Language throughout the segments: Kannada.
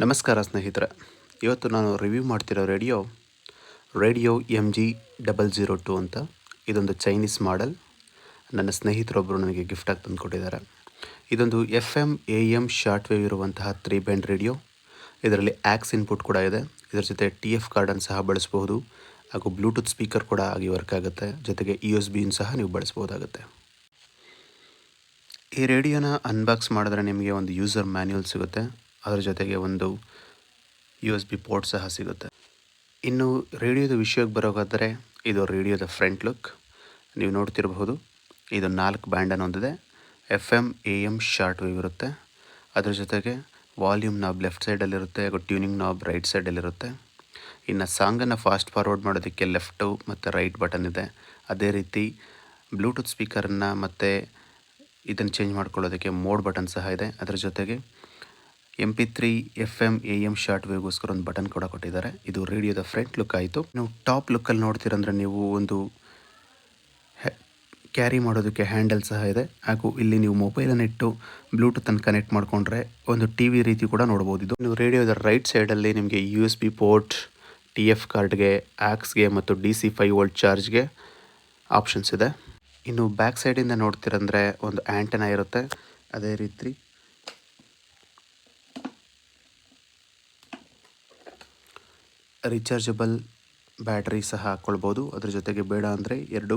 ನಮಸ್ಕಾರ ಸ್ನೇಹಿತರೆ. ಇವತ್ತು ನಾನು ರಿವ್ಯೂ ಮಾಡ್ತಿರೋ ರೇಡಿಯೋ MG002 ಅಂತ. ಇದೊಂದು ಚೈನೀಸ್ ಮಾಡೆಲ್. ನನ್ನ ಸ್ನೇಹಿತರೊಬ್ಬರು ನನಗೆ ಗಿಫ್ಟಾಗಿ ತಂದುಕೊಟ್ಟಿದ್ದಾರೆ. ಇದೊಂದು FM AM ಶಾರ್ಟ್ ವೇವ್ ಇರುವಂತಹ 3 ಬ್ಯಾಂಡ್ ರೇಡಿಯೋ. ಇದರಲ್ಲಿ ಆಕ್ಸ್ ಇನ್ಪುಟ್ ಕೂಡ ಇದೆ. ಇದರ ಜೊತೆ TF ಕಾರ್ಡನ್ನು ಸಹ ಬಳಸಬಹುದು ಹಾಗೂ ಬ್ಲೂಟೂತ್ ಸ್ಪೀಕರ್ ಕೂಡ ಆಗಿ ವರ್ಕ್ ಆಗುತ್ತೆ. ಜೊತೆಗೆ USB ಸಹ ನೀವು ಬಳಸಬಹುದಾಗುತ್ತೆ. ಈ ರೇಡಿಯೋನ ಅನ್ಬಾಕ್ಸ್ ಮಾಡಿದ್ರೆ ನಿಮಗೆ ಒಂದು ಯೂಸರ್ ಮ್ಯಾನ್ಯುಯಲ್ ಸಿಗುತ್ತೆ. ಅದರ ಜೊತೆಗೆ ಒಂದು USB ಪೋರ್ಟ್ ಸಹ ಸಿಗುತ್ತೆ. ಇನ್ನು ರೇಡಿಯೋದ ವಿಷಯಕ್ಕೆ ಬರೋದಾದರೆ ಇದು ರೇಡಿಯೋದ ಫ್ರಂಟ್ ಲುಕ್. ನೀವು ನೋಡ್ತಿರಬಹುದು, ಇದು 4 ಬ್ಯಾಂಡನ್ನು ಹೊಂದಿದೆ. FM AM ಶಾರ್ಟ್ ವೇವ್ ಇರುತ್ತೆ. ಅದರ ಜೊತೆಗೆ ವಾಲ್ಯೂಮ್ ನಾಬ್ ಲೆಫ್ಟ್ ಸೈಡಲ್ಲಿರುತ್ತೆ ಹಾಗೂ ಟ್ಯೂನಿಂಗ್ ನಾಬ್ ರೈಟ್ ಸೈಡಲ್ಲಿರುತ್ತೆ. ಇನ್ನು ಸಾಂಗನ್ನು ಫಾಸ್ಟ್ ಫಾರ್ವರ್ಡ್ ಮಾಡೋದಕ್ಕೆ ಲೆಫ್ಟು ಮತ್ತು ರೈಟ್ ಬಟನ್ ಇದೆ. ಅದೇ ರೀತಿ ಬ್ಲೂಟೂತ್ ಸ್ಪೀಕರನ್ನು ಮತ್ತು ಇದನ್ನು ಚೇಂಜ್ ಮಾಡ್ಕೊಳ್ಳೋದಕ್ಕೆ ಮೋಡ್ ಬಟನ್ ಸಹ ಇದೆ. ಅದರ ಜೊತೆಗೆ MP3 FM AM ಶಾರ್ಟ್ ವೇವ್ಗೋಸ್ಕರ ಒಂದು ಬಟನ್ ಕೂಡ ಕೊಟ್ಟಿದ್ದಾರೆ. ಇದು ರೇಡಿಯೋದ ಫ್ರಂಟ್ ಲುಕ್ ಆಯಿತು. ನೀವು ಟಾಪ್ ಲುಕ್ಕಲ್ಲಿ ನೋಡ್ತೀರಂದ್ರೆ ನೀವು ಒಂದು ಕ್ಯಾರಿ ಮಾಡೋದಕ್ಕೆ ಹ್ಯಾಂಡಲ್ ಸಹ ಇದೆ ಹಾಗೂ ಇಲ್ಲಿ ನೀವು ಮೊಬೈಲನ್ನು ಇಟ್ಟು ಬ್ಲೂಟೂತನ್ನು ಕನೆಕ್ಟ್ ಮಾಡಿಕೊಂಡ್ರೆ ಒಂದು TV ರೀತಿ ಕೂಡ ನೋಡ್ಬೋದು. ಇದು ನೀವು ರೇಡಿಯೋದ ರೈಟ್ ಸೈಡಲ್ಲಿ ನಿಮಗೆ USB ಪೋರ್ಟ್, TF ಕಾರ್ಡ್ಗೆ, ಆಕ್ಸ್ಗೆ ಮತ್ತು DC 5 ವೋಲ್ಟ್ ಚಾರ್ಜ್ಗೆ ಆಪ್ಷನ್ಸ್ ಇದೆ. ಇನ್ನು ಬ್ಯಾಕ್ ಸೈಡಿಂದ ನೋಡ್ತೀರಂದರೆ ಒಂದು ಆ್ಯಂಟೆನಾ ಇರುತ್ತೆ. ಅದೇ ರೀತಿ ರಿಚಾರ್ಜಬಲ್ ಬ್ಯಾಟ್ರಿ ಸಹ ಹಾಕ್ಕೊಳ್ಬೋದು. ಅದ್ರ ಜೊತೆಗೆ ಬೇಡ ಅಂದರೆ 2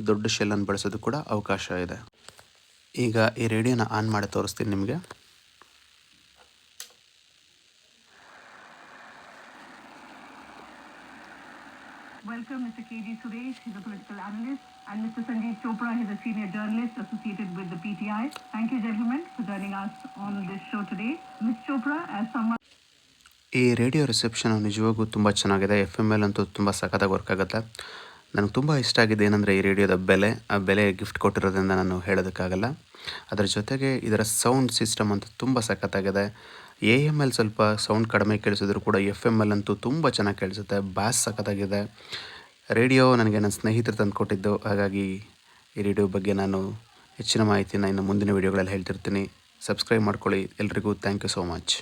ದೊಡ್ಡ ಶೆಲ್ಲನ್ನು ಬಳಸೋದು ಕೂಡ ಅವಕಾಶ ಇದೆ. ಈಗ ಈ ರೇಡಿಯೋನ ಆನ್ ಮಾಡಿ ತೋರಿಸ್ತೀನಿ ನಿಮಗೆ. Welcome Mr. KG Suresh, he's a political analyst, and Mr. Sanjeev Chopra, he's a senior journalist associated with the PTI. Thank you gentlemen for joining us on this show today. Ms. Chopra, as someone... ಈ ರೇಡಿಯೋ ರಿಸೆಪ್ಷನ್ ನಿಜವಾಗೂ ತುಂಬ ಚೆನ್ನಾಗಿದೆ. FM ಅಂತೂ ತುಂಬ ಸಖತ್ತಾಗಿ ವರ್ಕ್ ಆಗುತ್ತೆ. ನನಗೆ ತುಂಬ ಇಷ್ಟ ಆಗಿದೆ ಏನಂದರೆ ಈ ರೇಡಿಯೋದ ಆ ಬೆಲೆ ಗಿಫ್ಟ್ ಕೊಟ್ಟಿರೋದ್ರಿಂದ ನಾನು ಹೇಳೋದಕ್ಕಾಗಲ್ಲ. ಅದರ ಜೊತೆಗೆ ಇದರ ಸೌಂಡ್ ಸಿಸ್ಟಮ್ ಅಂತೂ ತುಂಬ ಸಖತ್ತಾಗಿದೆ. AM ಸ್ವಲ್ಪ ಸೌಂಡ್ ಕಡಿಮೆ ಕೇಳಿಸಿದ್ರು ಕೂಡ FM ಅಂತೂ ತುಂಬ ಚೆನ್ನಾಗಿ ಕೇಳಿಸುತ್ತೆ. ಬ್ಯಾಸ್ ಸಖತ್ತಾಗಿದೆ. ರೇಡಿಯೋ ನನಗೆ ನನ್ನ ಸ್ನೇಹಿತರು ತಂದು ಕೊಟ್ಟಿದ್ದು. ಹಾಗಾಗಿ ಈ ರೇಡಿಯೋ ಬಗ್ಗೆ ನಾನು ಹೆಚ್ಚಿನ ಮಾಹಿತಿನ ಇನ್ನು ಮುಂದಿನ ವೀಡಿಯೋಗಳಲ್ಲಿ ಹೇಳ್ತಿರ್ತೀನಿ. ಸಬ್ಸ್ಕ್ರೈಬ್ ಮಾಡ್ಕೊಳ್ಳಿ. ಎಲ್ರಿಗೂ ಥ್ಯಾಂಕ್ ಯು ಸೋ ಮಚ್.